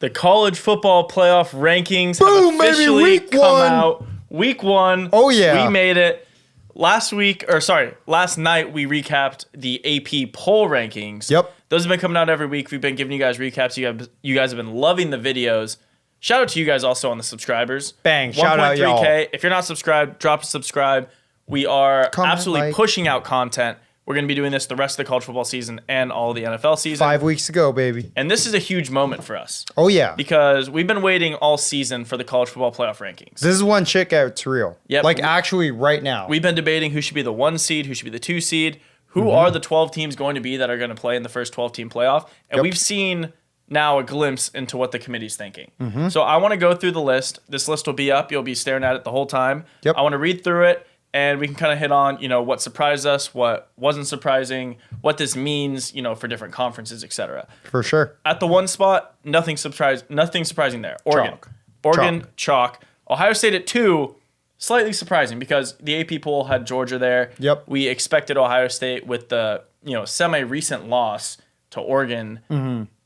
The college football playoff rankings Boom, have officially baby, week come one. out. Week 1. Oh, yeah. We made it. Last night we recapped the AP poll rankings. Yep. Those have been coming out every week. We've been giving you guys recaps. You guys have been loving the videos. Shout out to you guys also on the subscribers. Bang, shout out, 1.3K. y'all. If you're not subscribed, drop a subscribe. We are Comment, absolutely like. pushing out content. We're going to be doing this the rest of the college football season and all of the NFL season. 5 weeks to go, baby. And this is a huge moment for us Oh, yeah. because we've been waiting all season for the college football playoff rankings. This is one chick it's real. Yep. Like, actually, right now. We've been debating who should be the 1 seed, who should be the 2 seed, who are the 12 teams going to be that are going to play in the first 12-team playoff. And we've seen now a glimpse into what the committee's thinking. So I want to go through the list. This list will be up. You'll be staring at it the whole time. Yep. I want to read through it, and we can kind of hit on, what surprised us, what wasn't surprising, what this means, for different conferences, etc. For sure. At the 1 spot, nothing surprising there. Oregon. Chalk. Oregon, chalk. Ohio State at 2, slightly surprising because the AP poll had Georgia there. Yep. We expected Ohio State with the, semi-recent loss to Oregon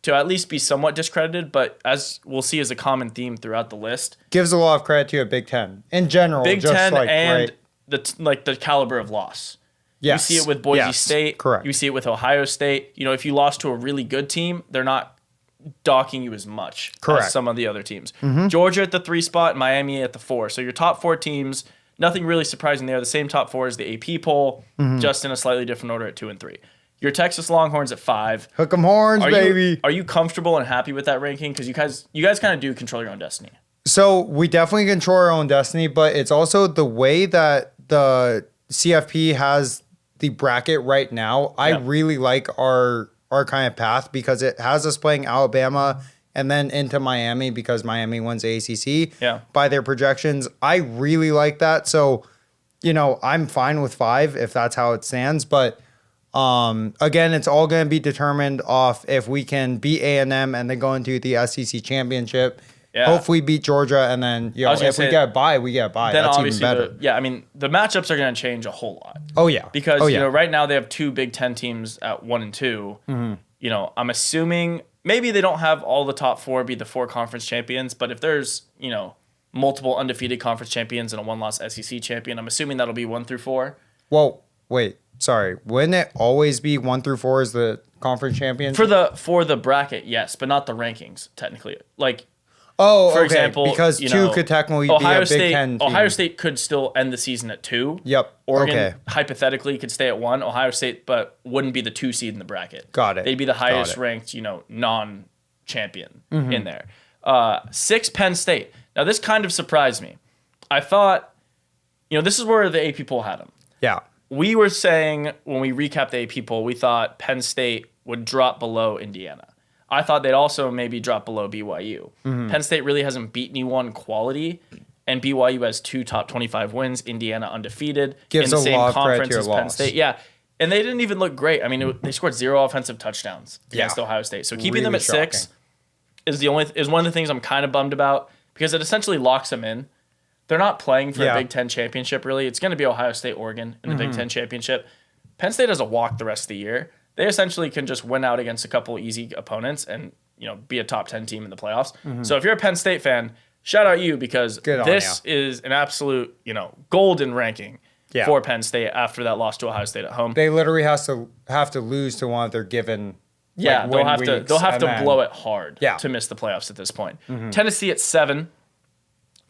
to at least be somewhat discredited, but as we'll see as a common theme throughout the list. Gives a lot of credit to a Big Ten. In general, Big just Ten like, and right? the caliber of loss. Yes. You see it with Boise Yes. State. Correct. You see it with Ohio State. If you lost to a really good team, they're not docking you as much Correct. as some of the other teams. Georgia at the 3 spot, Miami at the 4. So your top 4 teams, nothing really surprising there. The same top 4 as the AP poll, just in a slightly different order at 2 and 3. Your Texas Longhorns at 5. Hook 'em horns, baby. Are you comfortable and happy with that ranking? Because you guys kind of do control your own destiny. So we definitely control our own destiny, but it's also the way that the CFP has the bracket right now. I really like our kind of path because it has us playing Alabama and then into Miami because Miami wins the ACC by their projections. I really like that. So, I'm fine with 5 if that's how it stands. But again, it's all going to be determined off if we can beat A&M and then go into the SEC championship. Yeah. Hopefully beat Georgia, and then if we get a bye, we get a bye. Then That's obviously, even better. the matchups are going to change a whole lot. Oh yeah, Because right now they have 2 Big Ten teams at 1 and 2. I'm assuming maybe they don't have all the top 4 be the 4 conference champions, but if there's multiple undefeated conference champions and a 1-loss SEC champion, I'm assuming that'll be 1 through 4. Well, wait, sorry. Wouldn't it always be 1 through 4 as the conference champions? For the bracket, yes, but not the rankings technically. Like. For example, because 2 could technically be a Big Ten team. Ohio State could still end the season at 2. Yep. Oregon hypothetically could stay at 1. Ohio State, but wouldn't be the 2 seed in the bracket. Got it. They'd be the highest ranked, non-champion in there. 6 Penn State. Now this kind of surprised me. I thought, this is where the AP poll had them. Yeah. We were saying when we recapped the AP poll, we thought Penn State would drop below Indiana. I thought they'd also maybe drop below BYU. Penn State really hasn't beat anyone quality, and BYU has 2 top 25 wins. Indiana undefeated Gives in the a same lot of credit conference to your as Penn loss. State. Yeah, and they didn't even look great. I mean, they scored 0 offensive touchdowns against Ohio State. So keeping them Really at 6 is one of the things I'm kind of bummed about because it essentially locks them in. They're not playing for a Big Ten championship really. It's going to be Ohio State, Oregon in the Big Ten championship. Penn State has a walk the rest of the year. They essentially can just win out against a couple easy opponents and be a top 10 team in the playoffs. So if you're a Penn State fan, shout out you because this is an absolute, golden ranking for Penn State after that loss to Ohio State at home. They literally have to lose to one of their given they'll have to blow it hard Yeah. to miss the playoffs at this point. Tennessee at 7.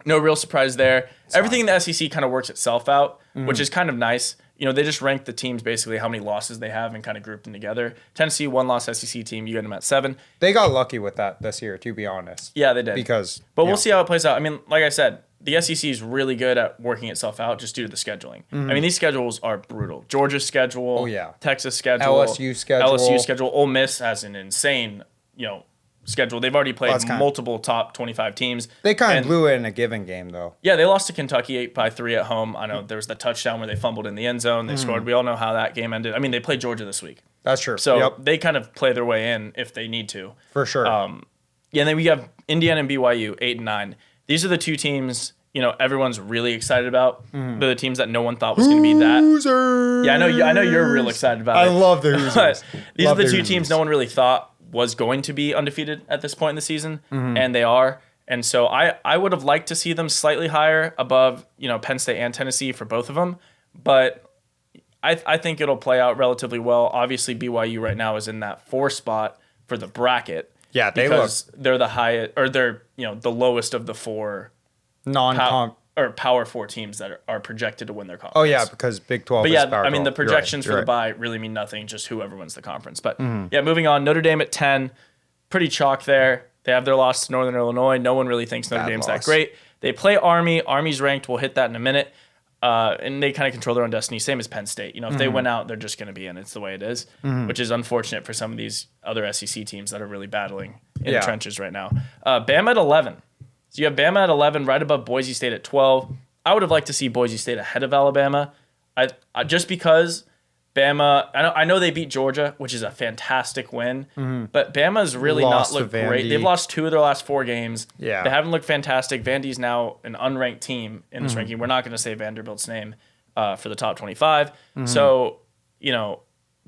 No real surprise there. Everything in the SEC kind of works itself out, which is kind of nice. They just rank the teams basically how many losses they have and kind of group them together. Tennessee, 1-loss SEC team. You got them at 7. They got lucky with that this year, to be honest. Yeah, they did. But we'll see how it plays out. I mean, like I said, the SEC is really good at working itself out just due to the scheduling. I mean, these schedules are brutal. Georgia's schedule, Texas schedule, LSU schedule. Ole Miss has an insane, schedule. They've already played multiple top 25 teams. They kind of blew it in a given game, though. Yeah, they lost to Kentucky 8-3 at home. I know there was the touchdown where they fumbled in the end zone. They scored. We all know how that game ended. I mean, they played Georgia this week. That's true. So they kind of play their way in if they need to. For sure. And then we have Indiana and BYU, 8 and 9. These are the 2 teams, everyone's really excited about. They're the teams that no one thought was going to be that. Hoosers! Yeah, I know you're real excited about it. I love the Hoosers. These are the 2 teams no one really thought was going to be undefeated at this point in the season, and they are. And so I would have liked to see them slightly higher above, Penn State and Tennessee for both of them. But I think it'll play out relatively well. Obviously, BYU right now is in that 4 spot for the bracket. Yeah, they're the highest, or they're the lowest of the 4 Power 4 teams that are projected to win their conference. Oh yeah, because Big 12. But is Power 12. the projections for the bye really mean nothing. Just whoever wins the conference. But moving on. Notre Dame at 10, pretty chalk there. They have their loss to Northern Illinois. No one really thinks Notre Dame's that great. They play Army. Army's ranked. We'll hit that in a minute. And they kind of control their own destiny. Same as Penn State. If they win out, they're just going to be in. It's the way it is, which is unfortunate for some of these other SEC teams that are really battling in the trenches right now. Bama at 11. So you have Bama at 11, right above Boise State at 12. I would have liked to see Boise State ahead of Alabama. Just because Bama, I know they beat Georgia, which is a fantastic win, but Bama's really not looked great. They've lost 2 of their last 4 games. Yeah. They haven't looked fantastic. Vandy's now an unranked team in this ranking. We're not going to say Vanderbilt's name for the top 25. So,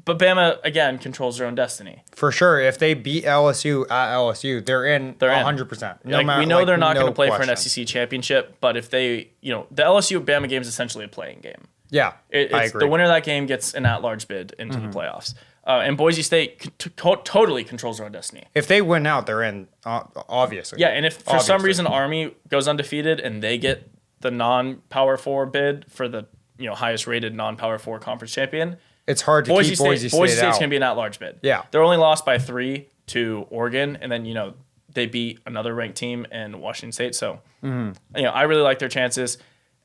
but Bama, again, controls their own destiny. For sure. If they beat LSU at LSU, they're in 100%. We know they're not going to play for an SEC championship, but if they, the LSU-Bama game is essentially a playing game. Yeah, I agree. The winner of that game gets an at-large bid into the playoffs. And Boise State totally controls their own destiny. If they win out, they're in, obviously. Yeah, and if for some reason Army goes undefeated and they get the non-Power 4 bid for the highest-rated non-Power 4 conference champion, it's hard to keep Boise State Boise State's out. going to be an at-large bid. Yeah. They're only lost by 3 to Oregon, and then, they beat another ranked team in Washington State. So, I really like their chances.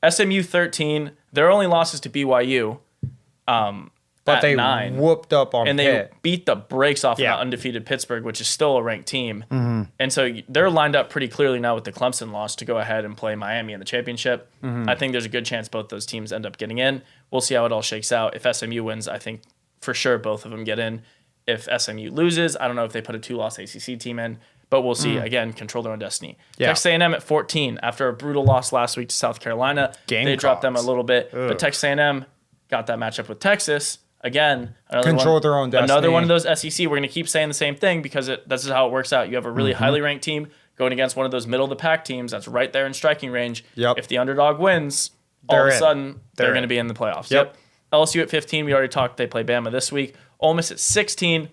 SMU 13, their only losses to BYU. But they 9, whooped up on and Pitt. They beat the brakes off of that undefeated Pittsburgh, which is still a ranked team. And so they're lined up pretty clearly now with the Clemson loss to go ahead and play Miami in the championship. I think there's a good chance both those teams end up getting in. We'll see how it all shakes out. If SMU wins, I think for sure both of them get in. If SMU loses, I don't know if they put a 2-loss ACC team in. But we'll see. Again, control their own destiny. Yeah. Texas A&M at 14. After a brutal loss last week to South Carolina, they dropped them a little bit. But Texas A&M got that matchup with Texas. Again, control their own destiny. Another one of those SEC. We're going to keep saying the same thing because this is how it works out. You have a really highly ranked team going against one of those middle-of-the-pack teams that's right there in striking range. Yep. If the underdog wins, all of a sudden, they're going to be in the playoffs. Yep. LSU at 15. We already talked. They play Bama this week. Ole Miss at 16.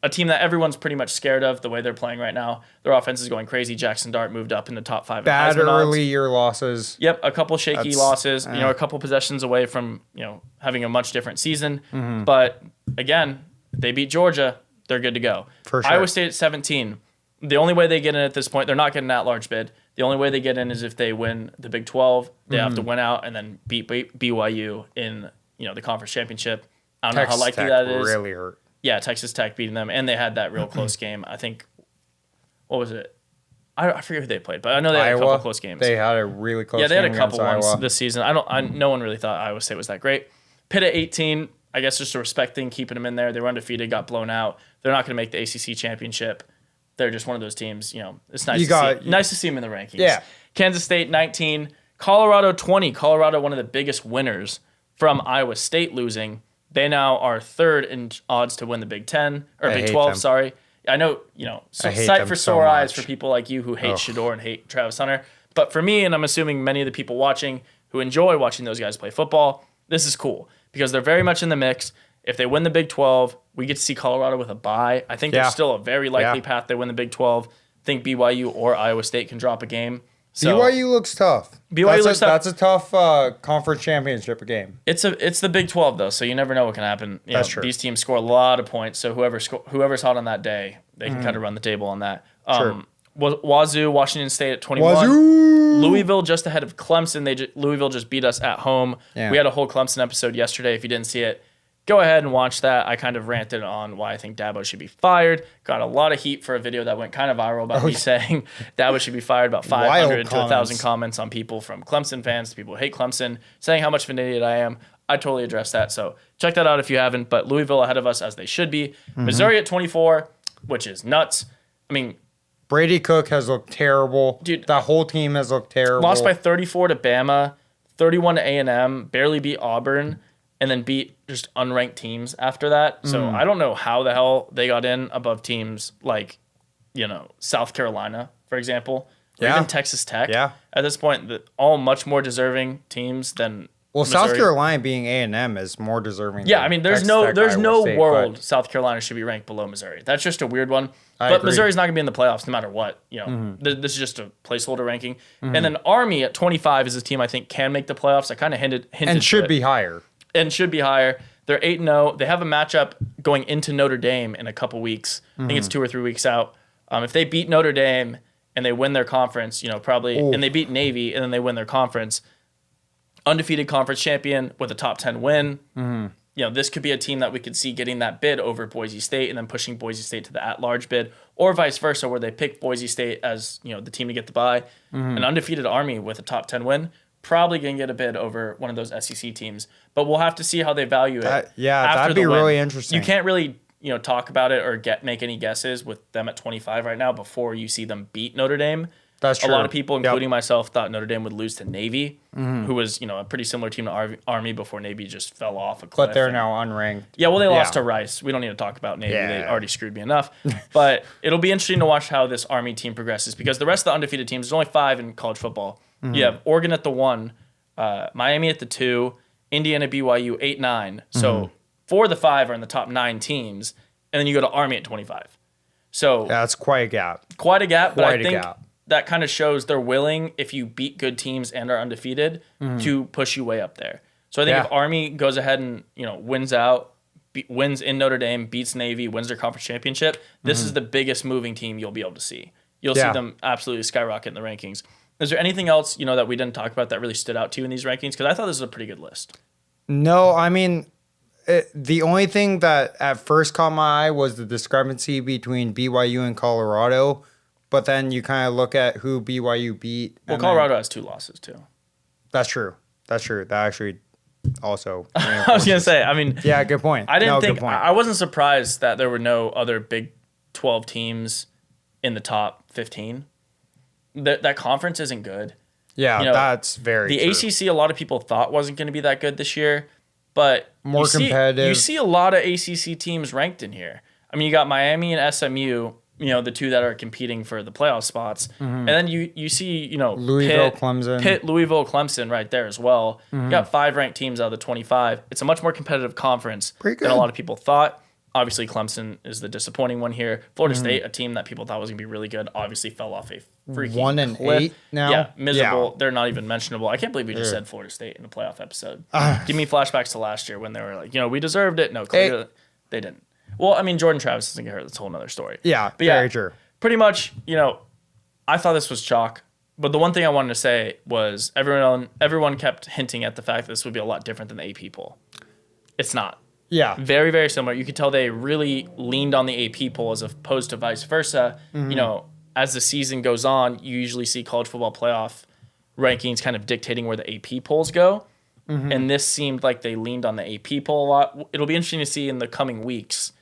A team that everyone's pretty much scared of the way they're playing right now. Their offense is going crazy. Jackson Dart moved up in the top 5. Bad early year losses. Yep, a couple shaky losses. A couple possessions away from having a much different season. But again, they beat Georgia. They're good to go. For sure. Iowa State at 17. The only way they get in at this point, they're not getting that large bid. The only way they get in is if they win the Big 12. They have to win out and then beat BYU in the conference championship. I don't know how likely that is. Really hurt. Yeah, Texas Tech beating them, and they had that real close game. I think, what was it? I forget who they played, but I know they had a couple close games. They had a really close game. Yeah, they had a couple ones Iowa this season. No one really thought Iowa State was that great. Pitt at 18, I guess just a respect thing, keeping them in there. They were undefeated, got blown out. They're not going to make the ACC championship. They're just one of those teams. It's nice to see them in the rankings. Yeah. Kansas State 19, Colorado 20. Colorado, one of the biggest winners from Iowa State losing. They now are 3rd in odds to win the Big 10 or Big 12. Sorry, I know sight for sore eyes for people like you who hate Shedeur and hate Travis Hunter. But for me, and I'm assuming many of the people watching who enjoy watching those guys play football, this is cool because they're very much in the mix. If they win the Big 12, we get to see Colorado with a bye. I think there's still a very likely path they win the Big 12. I think BYU or Iowa State can drop a game. So, BYU looks tough. That's a tough conference championship game. It's the Big 12 though, so you never know what can happen. That's true. These teams score a lot of points, so whoever's hot on that day, they can kind of run the table on that. Sure. Wazoo, Washington State at 21. Wazoo! Louisville just ahead of Clemson. Louisville just beat us at home. Yeah. We had a whole Clemson episode yesterday. If you didn't see it, go ahead and watch that. I kind of ranted on why I think Dabo should be fired. Got a lot of heat for a video that went kind of viral about me saying Dabo should be fired. About 500 to 1,000 comments on people from Clemson fans to people who hate Clemson saying how much of an idiot I am. I totally addressed that. So check that out if you haven't. But Louisville ahead of us as they should be. Missouri at 24, which is nuts. I mean, Brady Cook has looked terrible. Dude, that whole team has looked terrible. Lost by 34 to Bama, 31 to A&M, barely beat Auburn. and then beat just unranked teams after that. So I don't know how the hell they got in above teams like, South Carolina, for example, or even Texas Tech. Yeah. At this point, all much more deserving teams than Missouri. South Carolina being A&M is more deserving. Yeah, I mean, there's no world South Carolina should be ranked below Missouri. That's just a weird one. But agree. Missouri's not going to be in the playoffs no matter what. This is just a placeholder ranking. And then Army at 25 is a team I think can make the playoffs. I kind of hinted and should be higher. And should be higher. They're 8-0. They have a matchup going into Notre Dame in a couple weeks. I think it's 2 or 3 weeks out. If they beat Notre Dame and they win their conference, probably, and they beat Navy and then they win their conference, undefeated conference champion with a top 10 win. This could be a team that we could see getting that bid over Boise State and then pushing Boise State to the at-large bid, or vice versa, where they pick Boise State as the team to get the bye. An undefeated Army with a top 10 win probably going to get a bid over one of those SEC teams, but we'll have to see how they value it. That'd be really interesting. You can't really talk about it or make any guesses with them at 25 right now before you see them beat Notre Dame. That's true. A lot of people, including myself, thought Notre Dame would lose to Navy, who was a pretty similar team to Army before Navy just fell off a cliff. But they're now unranked. Yeah, well, they lost to Rice. We don't need to talk about Navy. They already screwed me enough. But it'll be interesting to watch how this Army team progresses because the rest of the undefeated teams, there's only 5 in college football. You have Oregon at the 1, Miami at the 2, Indiana, BYU 8-9. So 4 of the 5 are in the top 9 teams, and then you go to Army at 25. So that's quite a gap. But I think that kind of shows they're willing, if you beat good teams and are undefeated, to push you way up there. So I think if Army goes ahead and wins in Notre Dame, beats Navy, wins their conference championship, this is the biggest moving team you'll be able to see. You'll see them absolutely skyrocket in the rankings. Is there anything else that we didn't talk about that really stood out to you in these rankings? Because I thought this was a pretty good list. No, I mean, the only thing that at first caught my eye was the discrepancy between BYU and Colorado. But then you kind of look at who BYU beat. Well, Colorado has 2 losses too. That's true. That actually also. I was gonna say. I mean, yeah, good point. I wasn't surprised that there were no other Big 12 teams in the top 15. That conference isn't good. Yeah, that's very true. The ACC, a lot of people thought wasn't going to be that good this year, but more competitive. You see a lot of ACC teams ranked in here. I mean, you got Miami and SMU. The 2 that are competing for the playoff spots. And then you see, Louisville, Clemson. Louisville, Clemson right there as well. You got 5 ranked teams out of the 25. It's a much more competitive conference than a lot of people thought. Obviously, Clemson is the disappointing one here. Florida State, a team that people thought was going to be really good, obviously fell off a freaking 1-8 now. Yeah, miserable. Yeah. They're not even mentionable. I can't believe we just said Florida State in the playoff episode. Give me flashbacks to last year when they were like, we deserved it. No, clearly they didn't. Well, I mean, Jordan Travis doesn't get hurt. That's a whole other story. Yeah, but very true. Pretty much, I thought this was chalk. But the one thing I wanted to say was everyone kept hinting at the fact that this would be a lot different than the AP poll. It's not. Yeah. Very, very similar. You could tell they really leaned on the AP poll as opposed to vice versa. As the season goes on, you usually see college football playoff rankings kind of dictating where the AP polls go. And this seemed like they leaned on the AP poll a lot. It'll be interesting to see in the coming weeks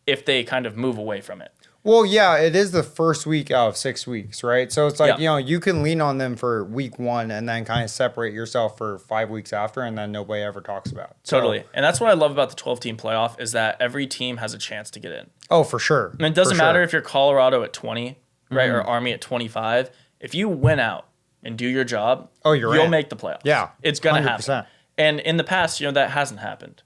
if they kind of move away from it. Well, yeah, it is the first week out of 6 weeks, right? So it's like, you can lean on them for week 1 and then kind of separate yourself for 5 weeks after, and then nobody ever talks about it. Totally. And that's what I love about the 12-team playoff is that every team has a chance to get in. Oh, for sure. And it doesn't matter if you're Colorado at 20, right, or Army at 25. If you win out and do your job, you'll make the playoffs. Yeah. It's going to happen. And in the past, that hasn't happened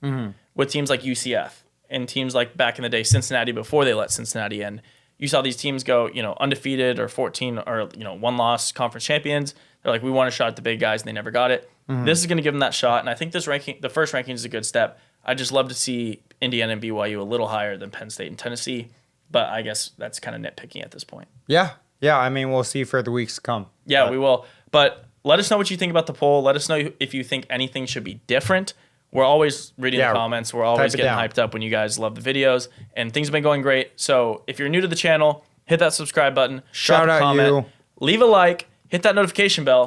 with teams like UCF. And teams like back in the day, Cincinnati, before they let Cincinnati in, you saw these teams go, undefeated or 14 or, 1-loss conference champions. They're like, we want a shot at the big guys, and they never got it. This is going to give them that shot. And I think the first ranking is a good step. I just love to see Indiana and BYU a little higher than Penn State and Tennessee. But I guess that's kind of nitpicking at this point. Yeah. Yeah. I mean, we'll see for the weeks to come. Yeah, we will. But let us know what you think about the poll. Let us know if you think anything should be different. We're always reading the comments. We're always getting hyped up when you guys love the videos. And things have been going great. So if you're new to the channel, hit that subscribe button. Shout out comment, leave a like. Hit that notification bell.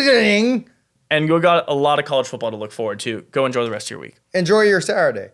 Ding! And you got a lot of college football to look forward to. Go enjoy the rest of your week. Enjoy your Saturday.